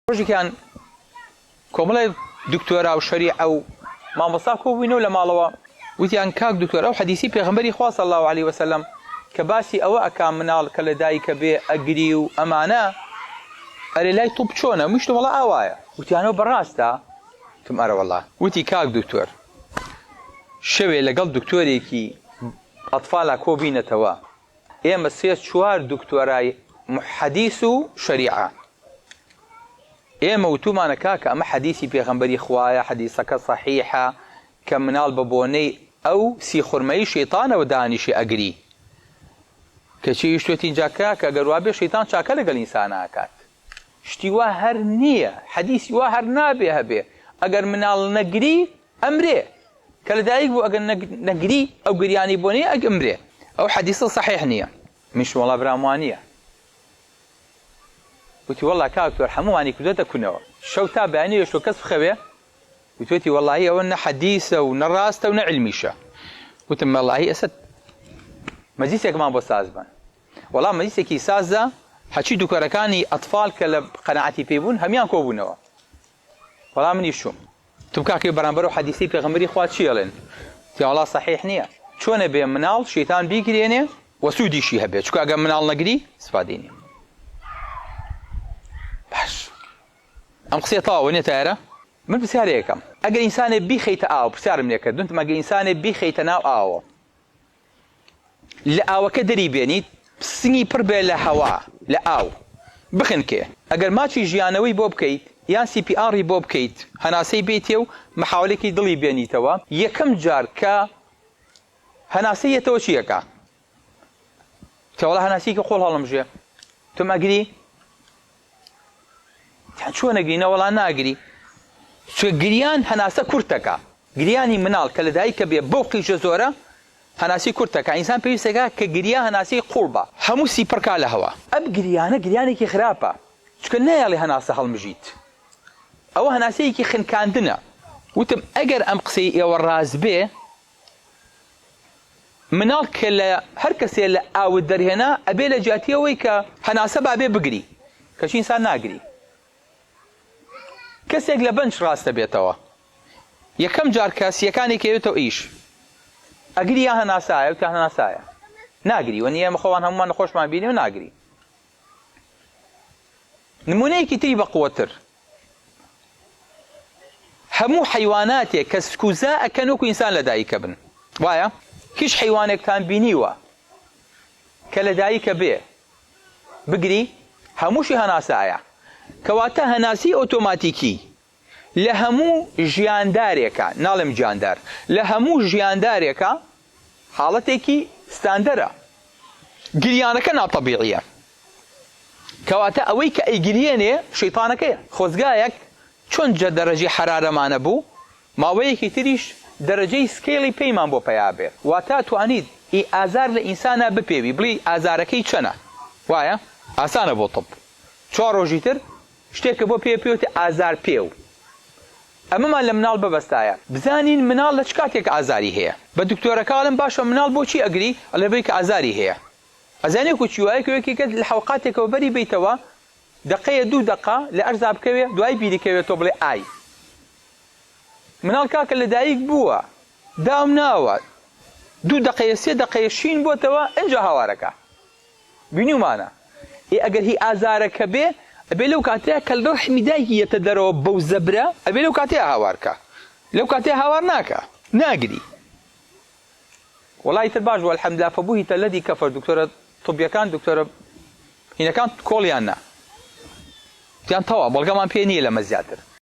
ڕۆژی كان كوملا دكتورة أو شريعة أو ما مصاكو وينو لمالوا وتيان كاك دكتور أو حديثي بيغمبري خوا صلى الله عليه وسلم كباسي أو أكام منال كالدايك بي أجري وأمانة أري لاي طب شونا مش والله أوايا وتيانو براستا تم أرى والله وتي كاك دكتور شوي لقل دكتوري كي أطفال كوبينة توا إيه مسيت شوار دكتوراي حديث شريعة إيه موتو ما نكاك أما حديثي بيغمبري خوايا حديثك صحيحة كمنال ببوني أو سي خرمي شيطان ودانيشي أجري كشي يشتوتين جاكاك أجر وابي شيطان شاكا لقل إنسان آكات شتي هر نية حديثي هر نابي هبي أجر منال نجري أمري كلا دايق بو أجر نجري أو جرياني بوني أج أمري أو حديث صحيح نية مش والله براموانية وتي والله كاكتور حمو عني كذا كنوا شو تابعني شو كسب خويه وتوتي والله هي ونا حديثة ونراسته ونعلميشة وتم الله هي أسد مجلسك ما بوسازبان والله مجلسك يسازة حكي دكركاني أطفال كلا قناعتي بيبون هميان كوبونوا والله من يشوم تبكاكي برانبرو حديثي بيغمري خوات شيلن تي والله صحيح نية شونه بمنال شيطان بيجرينه وسودي شي هبه شكو اجا منال نقري استفاديني باش ام قصيه طاوه نتايره من بسياريكم اجا انسان بيخيت او بسيار منك دنت ما انسان بيخيت ناو او لا او كدري بيني سني بربه لهوا لا او بخنكه اجا ما تشي جيانوي بوب كيت يان سي بي ار بوب كيت هناسي بيتيو محاولكي دلي بيني توا يكم جار ك هناسيه توشيكا والله هناسيك قول هلا مجي تم اجري يعني شو انا قرينا والله انا اجري شو قريان هناسه كرتكا قرياني منال كلا دايك بوقي جزوره هناسي كرتكا انسان بيسكا كقريا هناسي قربه هموسي بركا لهوا اب قرياني كي خرابه شو كنا يالي هناسه هالمجيت او هناسي كي خن كاندنا وتم اجر امقسي يا والراز به منال كلا هركسي لا او الدرهنا ابي لجاتيه ويكا هناسبه ابي بقري كشي انسان ناقري كسي لبنش راس بيتوا يا كم جار كاس يا كان كيتو ايش اقري يا هناسايا وتا هناسايا ناقري وني مخوان هم نخوش ما بيني وناقري نموني كتري بقوتر همو حيواناتي كسكوزاء كانوكو انسان لدايك ابن وايا كيش حيوانك كان بينيوا كلدايك بيه بقري هموشي هناسايا كواتا هناسي اوتوماتيكي لهمو جيانداريكا نالم جياندار لهمو جيانداريكا حالتيكي ستاندرا قريانك نا طبيعية كواتا اويك اي قرياني شيطانك خوزقايك چون جا درجة حرارة ما نبو ما ويكي تريش درجه سكيلي بيمان بو بيابير واتا توانيد اي ازار لانسان ببيبي بلي ازاركي چنا وايا اسانه بو طب چوار روجيتر شتيك بو بيبيوت ازار بيو اما ما لمنال ببستايا بزانين منال لشكاتك ازاري هي بدكتوره كالم باشا منال بو شي اجري على بيك ازاري هي ازاني كو شوي كي كد الحلقاتك وبري بيتوا دقيقه دو دقه لارزاب كوي دواي بيدي كوي توبلي اي منال كاك اللي دايق بوا داوم ناوا دو دقيقة 3 دقيقة شين بوا توا انجا هواركا بينيو مانا اي اگر هي ازارك بي ابي لو كاتيها كالروح مداية يتدرو بو زبرة ابي لو كاتيها هواركا لو كاتيها هوارناكا ناقري والله يترباج والحمد لله فبوهي الذي كفر دكتورة طبيا كان دكتورة هنا كانت كوليانا كان طوا بلغمان بيني لما زياتر